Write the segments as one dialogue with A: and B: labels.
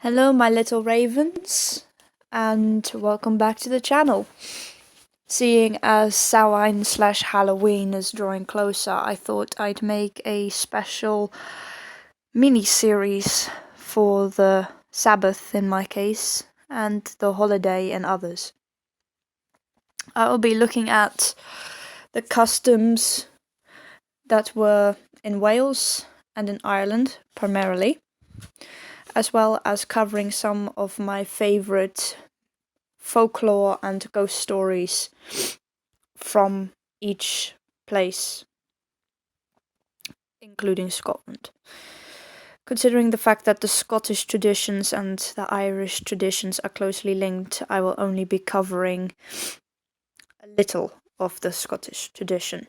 A: Hello, my little ravens, and welcome back to the channel. Seeing as Samhain/Halloween is drawing closer, I thought I'd make a special mini-series for the Sabbath in my case, and the holiday in others. I will be looking at the customs that were in Wales and in Ireland primarily, as well as covering some of my favorite folklore and ghost stories from each place, including Scotland. Considering the fact that the Scottish traditions and the Irish traditions are closely linked, I will only be covering a little of the Scottish tradition.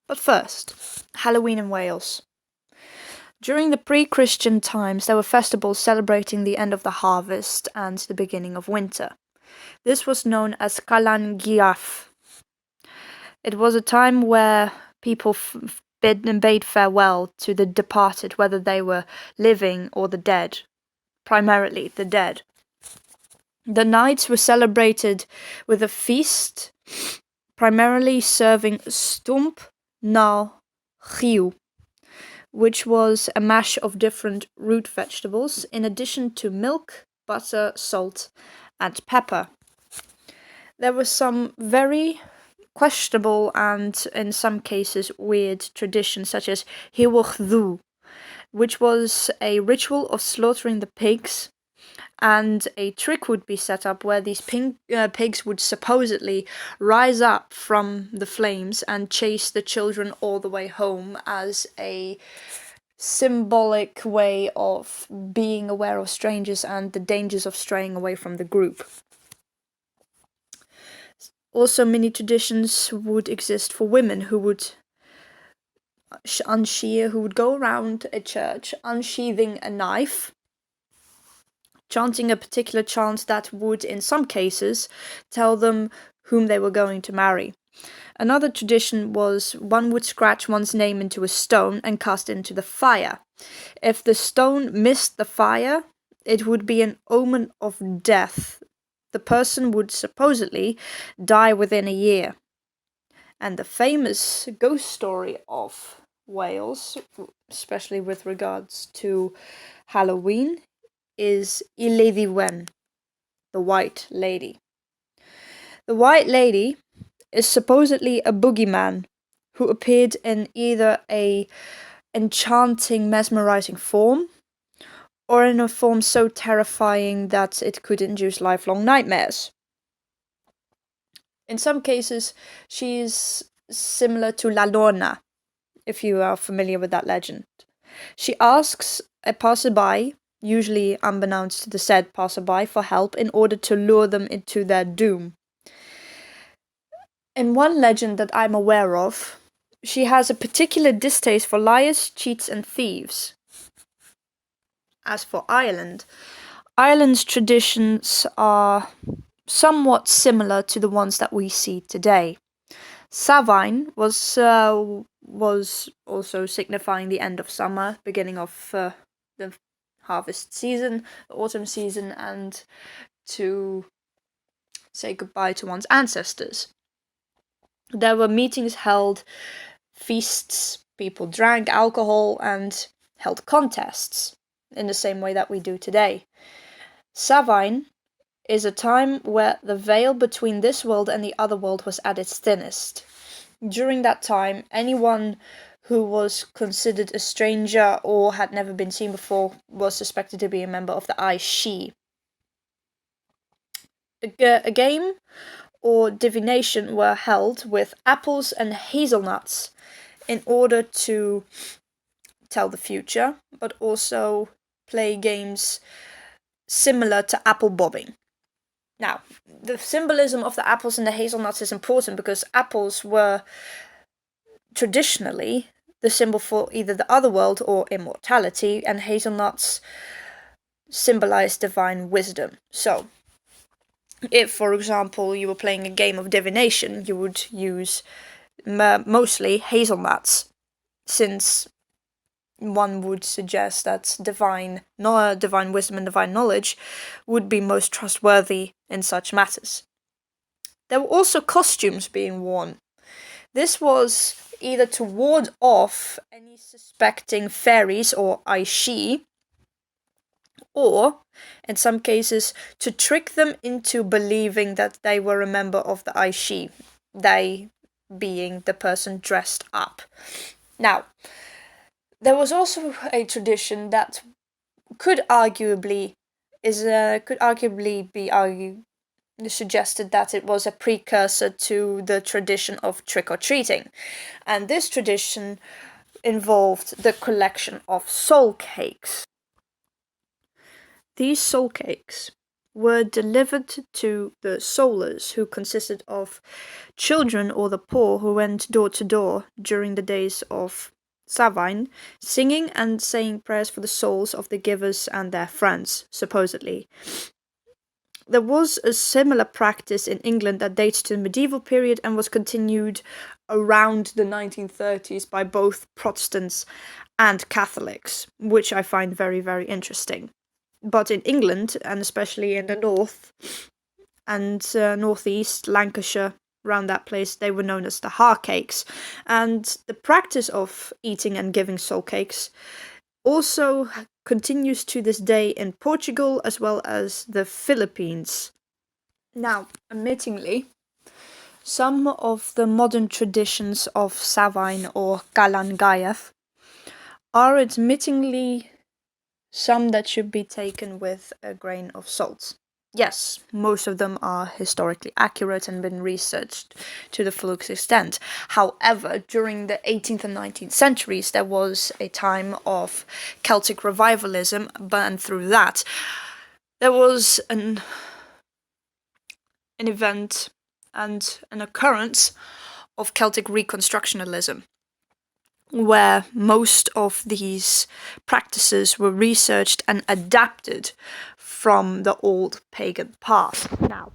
A: But first, Halloween in Wales. During the pre-Christian times, there were festivals celebrating the end of the harvest and the beginning of winter. This was known as Calan Gaeaf. It was a time where people bade farewell to the departed, whether they were living or the dead, primarily the dead. The nights were celebrated with a feast, primarily serving stump na chiw, which was a mash of different root vegetables, in addition to milk, butter, salt, and pepper. There were some very questionable and, in some cases, weird traditions, such as Hiwch Ddu, which was a ritual of slaughtering the pigs, and a trick would be set up where these pigs would supposedly rise up from the flames and chase the children all the way home as a symbolic way of being aware of strangers and the dangers of straying away from the group. Also, many traditions would exist for women who would who would go around a church unsheathing a knife, chanting a particular chant that would, in some cases, tell them whom they were going to marry. Another tradition was one would scratch one's name into a stone and cast it into the fire. If the stone missed the fire, it would be an omen of death. The person would supposedly die within a year. And the famous ghost story of Wales, especially with regards to Halloween, is Y Lady Wen, the White Lady. The White Lady is supposedly a boogeyman who appeared in either a enchanting, mesmerizing form, or in a form so terrifying that it could induce lifelong nightmares. In some cases, she is similar to La Llorona, if you are familiar with that legend. She asks a passerby, usually unbeknownst to the said passerby, for help in order to lure them into their doom. In one legend that I'm aware of, she has a particular distaste for liars, cheats, and thieves. As for Ireland, Ireland's traditions are somewhat similar to the ones that we see today. Samhain was also signifying the end of summer, beginning of the harvest season, the autumn season, and to say goodbye to one's ancestors. There were meetings held, feasts, people drank alcohol, and held contests in the same way that we do today. Samhain is a time where the veil between this world and the other world was at its thinnest. During that time, anyone who was considered a stranger or had never been seen before was suspected to be a member of the Aes Sídhe. A game or divination were held with apples and hazelnuts in order to tell the future, but also play games similar to apple bobbing. Now, the symbolism of the apples and the hazelnuts is important because apples were traditionally the symbol for either the other world or immortality, and hazelnuts symbolize divine wisdom. So, if, for example, you were playing a game of divination, you would use mostly hazelnuts, since one would suggest that divine wisdom and divine knowledge would be most trustworthy in such matters. There were also costumes being worn. This was either to ward off any suspecting fairies or aishi, or, in some cases, to trick them into believing that they were a member of the aishi, they being the person dressed up. Now, there was also a tradition that could arguably be suggested that it was a precursor to the tradition of trick-or-treating. And this tradition involved the collection of soul cakes. These soul cakes were delivered to the soulers, who consisted of children or the poor who went door to door during the days of Samhain, singing and saying prayers for the souls of the givers and their friends, supposedly. There was a similar practice in England that dates to the medieval period and was continued around the 1930s by both Protestants and Catholics, which I find very, very interesting. But in England, and especially in the north and northeast, Lancashire, around that place, they were known as the har cakes. And the practice of eating and giving soul cakes also continues to this day in Portugal as well as the Philippines. Now, admittingly, some of the modern traditions of Samhain or Kalangayat are admittingly some that should be taken with a grain of salt. Yes, most of them are historically accurate and been researched to the full extent. However, during the 18th and 19th centuries, there was a time of Celtic revivalism, and through that, there was an event and an occurrence of Celtic reconstructionalism, where most of these practices were researched and adapted from the old pagan past. Now,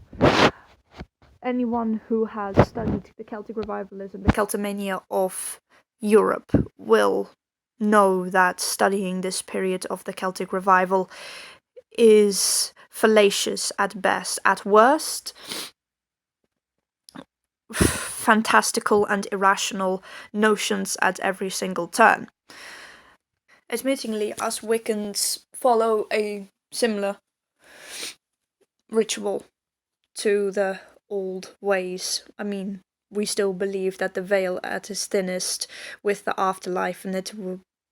A: anyone who has studied the Celtic revivalism, the Celtomania of Europe, will know that studying this period of the Celtic revival is fallacious at best. At worst, fantastical and irrational notions at every single turn. Admittingly, us Wiccans follow a similar ritual to the old ways. I mean, we still believe that the veil at its thinnest with the afterlife, and it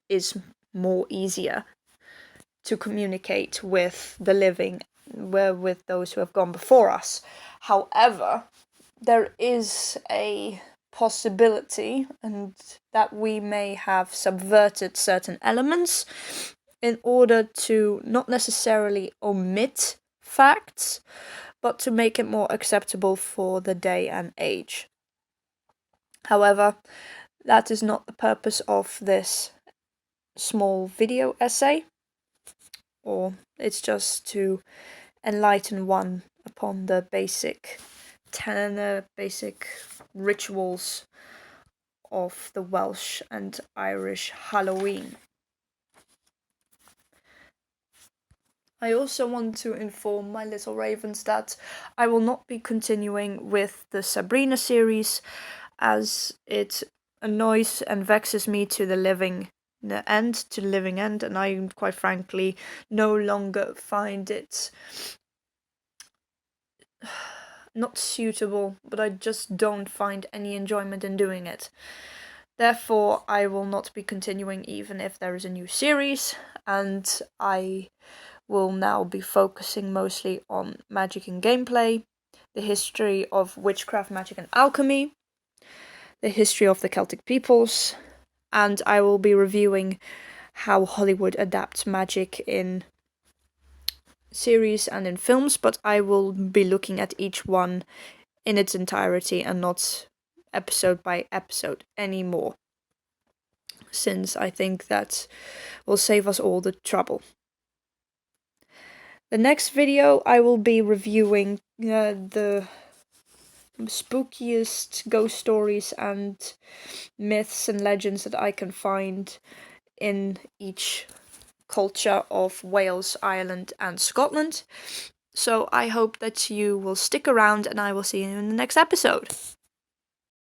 A: is more easier to communicate with the living, with those who have gone before us. However, there is a possibility and that we may have subverted certain elements in order to not necessarily omit facts, but to make it more acceptable for the day and age. However, that is not the purpose of this small video essay, or it's just to enlighten one upon the basic rituals of the Welsh and Irish Halloween. I also want to inform my little ravens that I will not be continuing with the Sabrina series, as it annoys and vexes me to the living end, and I quite frankly no longer find it not suitable, but I just don't find any enjoyment in doing it. Therefore, I will not be continuing even if there is a new series, and I will now be focusing mostly on magic and gameplay, the history of witchcraft, magic and alchemy, the history of the Celtic peoples, and I will be reviewing how Hollywood adapts magic in series and in films, but I will be looking at each one in its entirety and not episode by episode anymore, since I think that will save us all the trouble. The next video I will be reviewing the spookiest ghost stories and myths and legends that I can find in each culture of Wales, Ireland, and Scotland. So I hope that you will stick around, and I will see you in the next episode.